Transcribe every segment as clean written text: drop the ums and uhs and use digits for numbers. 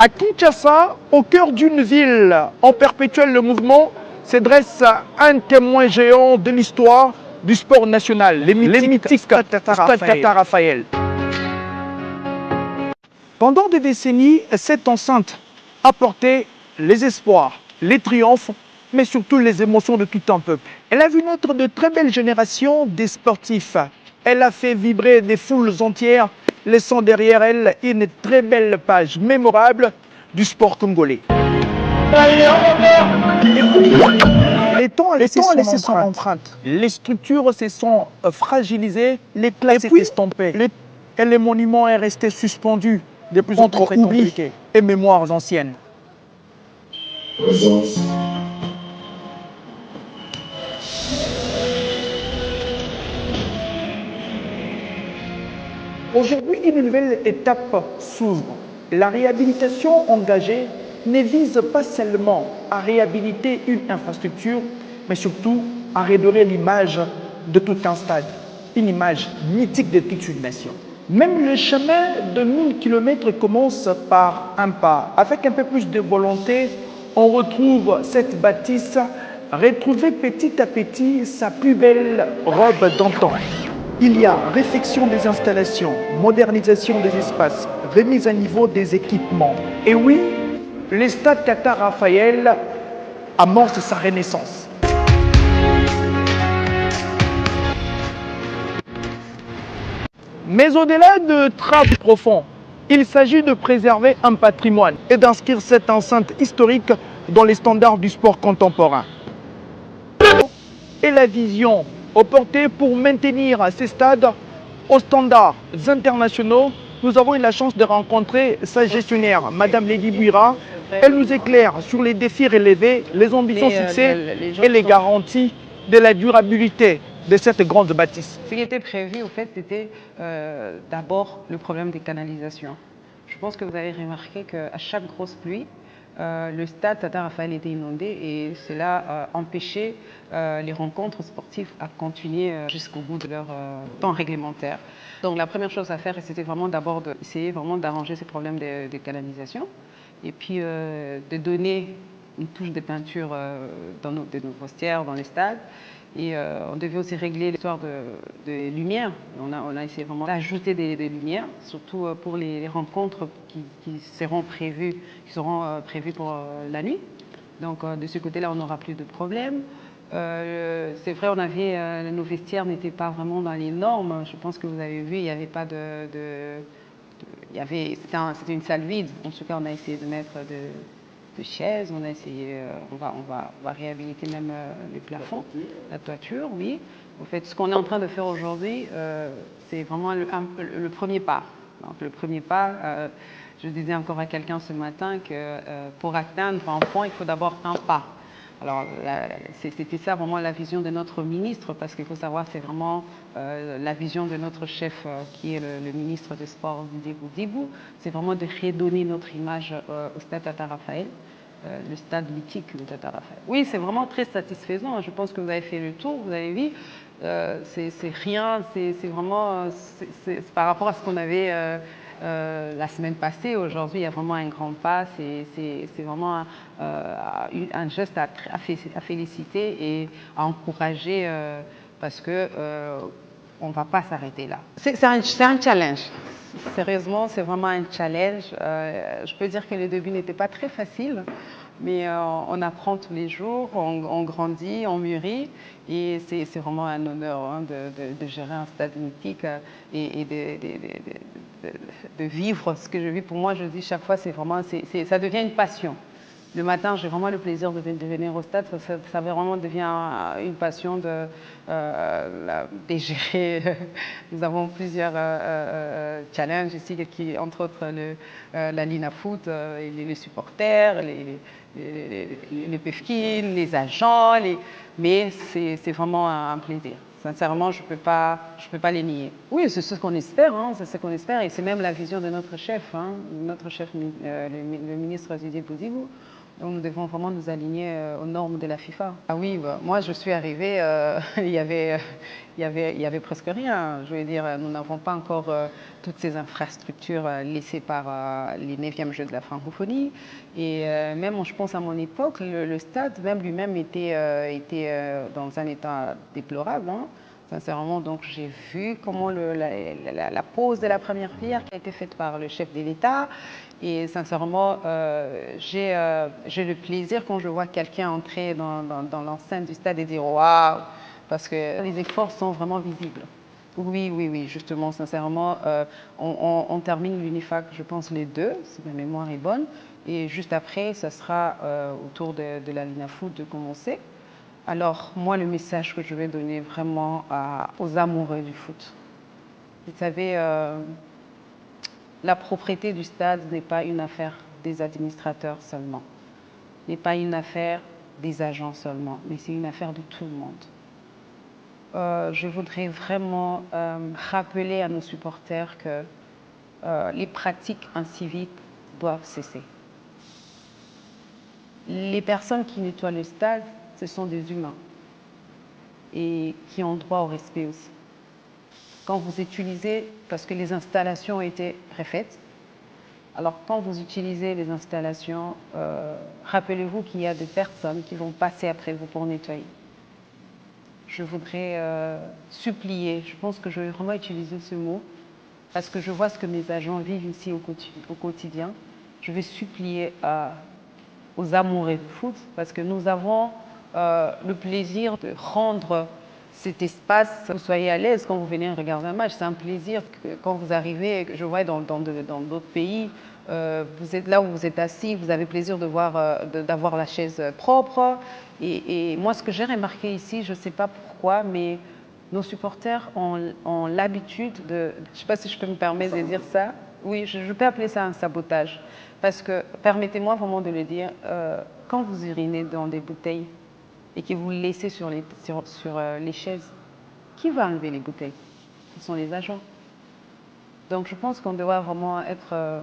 À Kinshasa, au cœur d'une ville en perpétuel mouvement, se dresse un témoin géant de l'histoire du sport national, les mythiques Stade Tata Raphaël. Pendant des décennies, cette enceinte a porté les espoirs, les triomphes, mais surtout les émotions de tout un peuple. Elle a vu naître de très belles générations des sportifs. Elle a fait vibrer des foules entières, laissant derrière elle une très belle page mémorable du sport congolais. Les temps ont laissé son empreinte. Les structures se sont fragilisées, les classes étaient estompées. Et les monuments est resté suspendu de plus en plus oubli et mémoires anciennes. Aujourd'hui, une nouvelle étape s'ouvre. La réhabilitation engagée ne vise pas seulement à réhabiliter une infrastructure, mais surtout à redorer l'image de tout un stade, une image mythique de toute une nation. Même le chemin de 1000 km commence par un pas. Avec un peu plus de volonté, on retrouve cette bâtisse, retrouver petit à petit sa plus belle robe d'antan. Il y a réfection des installations, modernisation des espaces, remise à niveau des équipements. Et oui, le stade Tata Raphaël amorce sa renaissance. Mais au-delà de travaux profonds, il s'agit de préserver un patrimoine et d'inscrire cette enceinte historique dans les standards du sport contemporain. Et la vision portée pour maintenir ces stades aux standards internationaux, nous avons eu la chance de rencontrer sa gestionnaire, Madame Lady Bouira. Elle nous éclaire sur les défis relevés, les ambitions succès et les garanties de la durabilité de cette grande bâtisse. Ce qui était prévu, au fait, c'était d'abord le problème des canalisations. Je pense que vous avez remarqué qu'à chaque grosse pluie, le stade Tata Raphaël était inondé et cela empêchait les rencontres sportives à continuer jusqu'au bout de leur temps réglementaire. Donc la première chose à faire, c'était vraiment d'abord d'essayer vraiment d'arranger ces problèmes de canalisation et puis de donner une touche de peinture dans nos vestiaires, dans les stades. Et on devait aussi régler l'histoire de lumière. On a essayé vraiment d'ajouter des lumières, surtout pour les rencontres qui seront prévues pour la nuit. Donc de ce côté-là, on n'aura plus de problème. C'est vrai, nos vestiaires n'étaient pas vraiment dans les normes. Je pense que vous avez vu, il n'y avait pas c'était une salle vide. En tout cas, on a essayé de mettre de chaises, on a essayé, on va réhabiliter même les plafonds, la toiture, oui. En fait, ce qu'on est en train de faire aujourd'hui, c'est vraiment le premier pas. Donc, le premier pas, je disais encore à quelqu'un ce matin que pour atteindre un point, il faut d'abord un pas. Alors, c'était ça vraiment la vision de notre ministre, parce qu'il faut savoir, c'est vraiment la vision de notre chef, qui est le ministre des Sports, Didier Boudibou. C'est vraiment de redonner notre image au stade Tata Raphaël, le stade mythique de Tata Raphaël. Oui, c'est vraiment très satisfaisant. Je pense que vous avez fait le tour, vous avez vu. C'est rien, c'est vraiment par rapport à ce qu'on avait la semaine passée. Aujourd'hui, il y a vraiment un grand pas. C'est vraiment un geste à féliciter et à encourager parce que on ne va pas s'arrêter là. C'est un challenge. Sérieusement, c'est vraiment un challenge. Je peux dire que les débuts n'étaient pas très faciles, mais on apprend tous les jours, on grandit, on mûrit, et c'est vraiment un honneur de gérer un stade mythique et de vivre ce que je vis. Pour moi, je dis chaque fois, ça devient une passion. Le matin, j'ai vraiment le plaisir de venir au stade. Ça vraiment devient une passion de gérer. Nous avons plusieurs challenges ici, entre autres la Lina Foot, les supporters, les PEFKIN, les agents. Mais c'est vraiment un plaisir. Sincèrement, je peux pas les nier. Oui, c'est ce qu'on espère, hein, c'est ce qu'on espère, et c'est même la vision de notre chef, le ministre Didier Boudibou. Donc nous devons vraiment nous aligner aux normes de la FIFA. Ah oui, bah, moi je suis arrivée, il y avait presque rien. Je veux dire, nous n'avons pas encore toutes ces infrastructures laissées par les 9e Jeux de la francophonie. Et même, je pense à mon époque, le stade même lui-même était dans un état déplorable. Hein. Sincèrement, donc j'ai vu comment la pose de la première pierre qui a été faite par le chef de l'État. Et sincèrement, j'ai le plaisir quand je vois quelqu'un entrer dans l'enceinte du stade et dire waouh, parce que les efforts sont vraiment visibles. Oui, oui, oui, justement, sincèrement, on termine l'UNIFAC, je pense, les 2, si ma mémoire est bonne. Et juste après, ça sera au tour de la Linafoot de commencer. Alors, moi, le message que je vais donner vraiment aux amoureux du foot, vous savez, la propriété du stade n'est pas une affaire des administrateurs seulement, n'est pas une affaire des agents seulement, mais c'est une affaire de tout le monde. Je voudrais vraiment rappeler à nos supporters que les pratiques inciviques doivent cesser. Les personnes qui nettoient le stade, ce sont des humains et qui ont droit au respect aussi. Quand vous utilisez, parce que les installations ont été refaites, alors quand vous utilisez les installations, rappelez-vous qu'il y a des personnes qui vont passer après vous pour nettoyer. Je voudrais supplier, je pense que je vais vraiment utiliser ce mot, parce que je vois ce que mes agents vivent ici au quotidien. Je vais supplier aux amoureux du foot, parce que nous avons le plaisir de rendre cet espace, que vous soyez à l'aise quand vous venez regarder un match. C'est un plaisir que quand vous arrivez, je vois dans d'autres pays, vous êtes là où vous êtes assis, vous avez plaisir de voir, d'avoir la chaise propre. Et moi, ce que j'ai remarqué ici, je ne sais pas pourquoi, mais nos supporters ont l'habitude de, je ne sais pas si je peux me permettre de dire ça, oui, je peux appeler ça un sabotage. Parce que, permettez-moi vraiment de le dire, quand vous urinez dans des bouteilles et que vous le laissez sur les chaises, qui va enlever les bouteilles? Ce sont les agents. Donc je pense qu'on doit vraiment être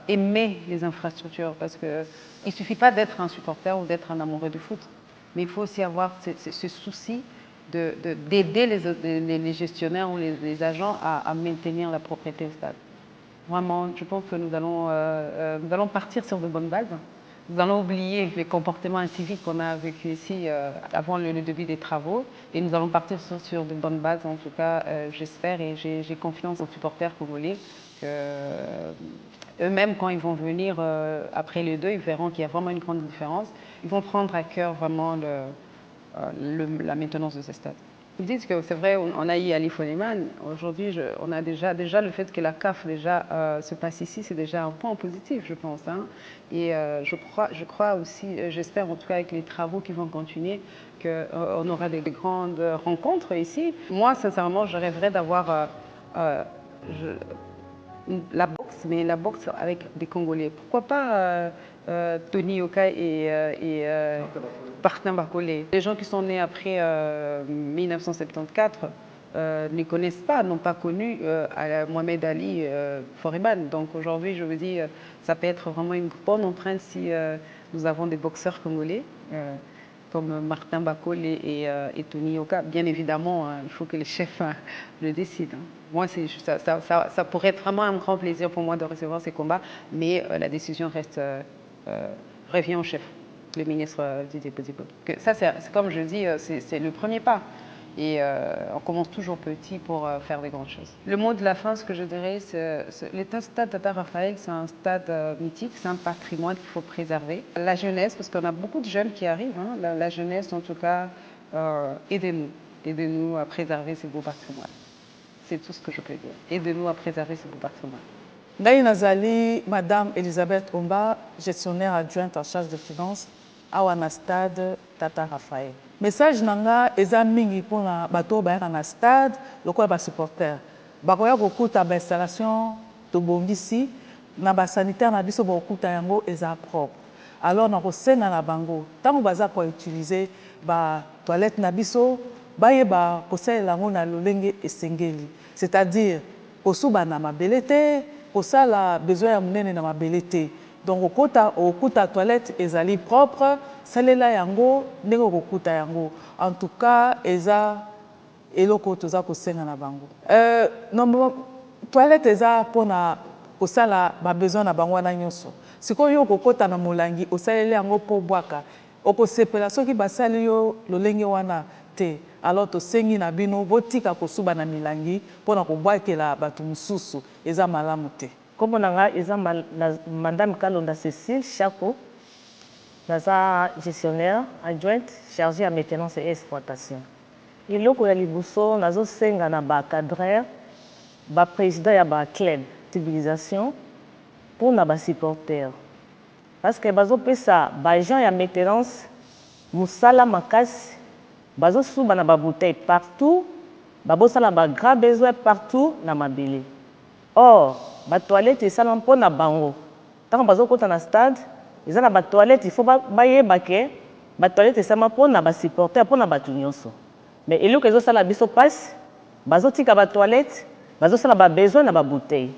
aimer les infrastructures, parce qu'il ne suffit pas d'être un supporter ou d'être un amoureux du foot, mais il faut aussi avoir ce souci d'aider les gestionnaires ou les agents à maintenir la propriété du stade. Vraiment, je pense que nous allons partir sur de bonnes bases. Nous allons oublier les comportements inciviques qu'on a vécu ici avant le début des travaux, et nous allons partir sur de bonnes bases. En tout cas, j'espère, et j'ai confiance aux supporters congolais que eux-mêmes, quand ils vont venir après les 2, ils verront qu'il y a vraiment une grande différence. Ils vont prendre à cœur vraiment la maintenance de ce stade. Ils disent que c'est vrai, on a eu Ali Foneman. Aujourd'hui, on a déjà le fait que la CAF se passe ici, c'est déjà un point positif, je pense. Hein. Et je crois aussi, j'espère en tout cas avec les travaux qui vont continuer, qu'on aura des grandes rencontres ici. Moi, sincèrement, je rêverais d'avoir la boxe, mais la boxe avec des Congolais. Pourquoi pas Tony Yoka et Martin Bakolé. Les gens qui sont nés après 1974 ne connaissent pas, n'ont pas connu Mohamed Ali Foriban. Donc aujourd'hui, je veux dire, ça peut être vraiment une bonne empreinte si nous avons des boxeurs congolais. Comme Martin Bakolé et Tony Yoka. Bien évidemment, il faut que les chefs le décident. Hein. Moi, ça pourrait être vraiment un grand plaisir pour moi de recevoir ces combats, mais la décision revient au chef, le ministre Didier Bodibo. Ça, c'est comme je dis, c'est le premier pas. Et on commence toujours petit pour faire des grandes choses. Le mot de la fin, ce que je dirais, le stade Tata Raphaël, c'est un stade mythique, c'est un patrimoine qu'il faut préserver. La jeunesse, parce qu'on a beaucoup de jeunes qui arrivent, hein, la jeunesse en tout cas, aidez-nous à préserver ces beaux patrimoines. C'est tout ce que je peux dire. Aidez-nous à préserver ces beaux patrimoines. Ngai Nazali, Madame Elisabeth Omba, gestionnaire adjointe en charge de finances, awa na stade Tata Raphaël. Message nanga eza mingi pona bato bayaka na stade lokola ba supporter. Bakoya kokuta ba installation to bongisi na ba sanitaire na biso bokuta yango eza propre. Alors na kosenga na bango tango baza ko utiliser ba toilette na biso bayeba kosalela yango na lolenge esengeli. C'est-à-dire kosuba na mabele te, kosala besoin ya munene na mabele te. Donc okuta toilette ezali propre, salela yango ndenge okuta yango. En tout cas, eza eloko toza kosenga na bango. Non toilette eza pona kosala ba besoin na bango na nyonso. Sikoyo okokota na molangi osaleli yango po bwaka. Okosepela soki basali yo lolenge wana te. Alors tosengi na bino botika kosuba na milangi pona kobwakela bato mususu eza malamu te. Comme on a Madame Kalonda Cécile Chaco, naza gestionnaire adjointe chargée à maintenance et exploitation. Et là, il y a les boussons, nazo senga na ba cadre, ba président ya ba club civilisation pour na ba supporter. Parce que bazo pesa ba gens ya maintenance musala makasi bazo suba na ba bouteille partout, babo sala ba grand besoin partout na mabele. Or, ba toilette esala mpona bango. Tant bazo kota na stade, ezala ba toilette il faut bayeba ke ba toilette esala mpona ba supporter mpona bato nyonso. Mais eloko ezosala biso passe, bazo tika ba toilette, bazo sala ba besoin na ba bouteille.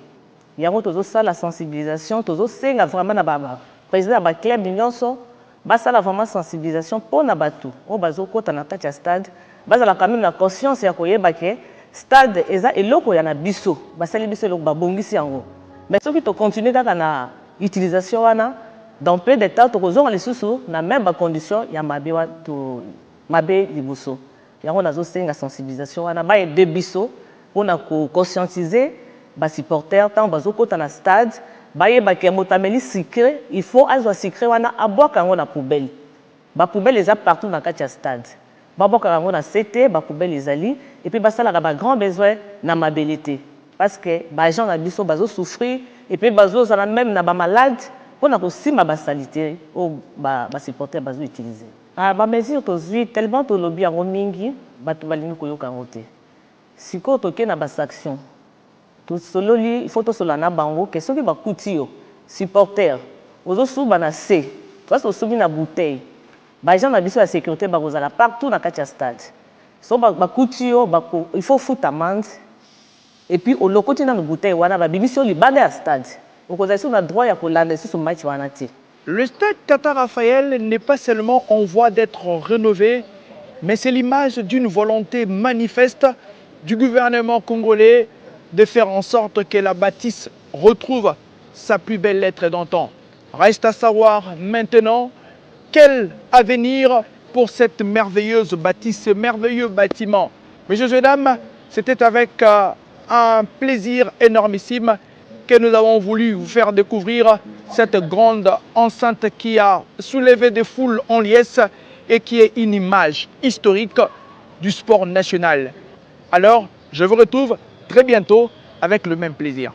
Yango tozosala sensibilisation, tozosenga vraiment na ba président ba club nyonso, basala vraiment sensibilisation mpona bato. O bazo kota na kati ya stade, bazala quand même na conscience ya koyeba ke stade eza eloko ya na biso basali biso eloko babongisi yango mais soki to continuer kaka na utilisation wana dans peu de temps tokozonga lisusu na même ba condition ya mabe wa to mabe liboso yango nazosenga sensibilisation wana ba aider biso pona ko conscientiser ba supporters tant bazokota na stade bayeba ke motameli sucré il faut azwa sucré wana abwaka yango na poubelle ba poubelle eza partout na kati ya stade baboka yango na CT ba poubelle ezali et puis basala ba grand besoin na mabelité parce que ba gens na biso bazo souffrir et puis bazo sala même na ba malade pona ko sima ba salité o ba supporter bazo utiliser ba mesure tozui tellement to lobby yango mingi bato balingi koyoka yango te siko toke na ba sanction to sololi il faut to sola na bango que soki ba kuti yo supporter ozo suba na C toi so subi na bouteille ba gens na biso ya sécurité bakozala partout na kati ya stade so bakuti yo il faut foutre amende et puis au lokoti na bouteille wana ba bibiso libanda ya stade okozala sur na droit ya kolanda sur match wana te. Le stade Tata Raphaël n'est pas seulement en voie d'être rénové, mais c'est l'image d'une volonté manifeste du gouvernement congolais de faire en sorte que la bâtisse retrouve sa plus belle lettre d'antan. Reste à savoir maintenant quel avenir pour cette merveilleuse bâtisse, ce merveilleux bâtiment. Messieurs et dames, c'était avec un plaisir énormissime que nous avons voulu vous faire découvrir cette grande enceinte qui a soulevé des foules en liesse et qui est une image historique du sport national. Alors, je vous retrouve très bientôt avec le même plaisir.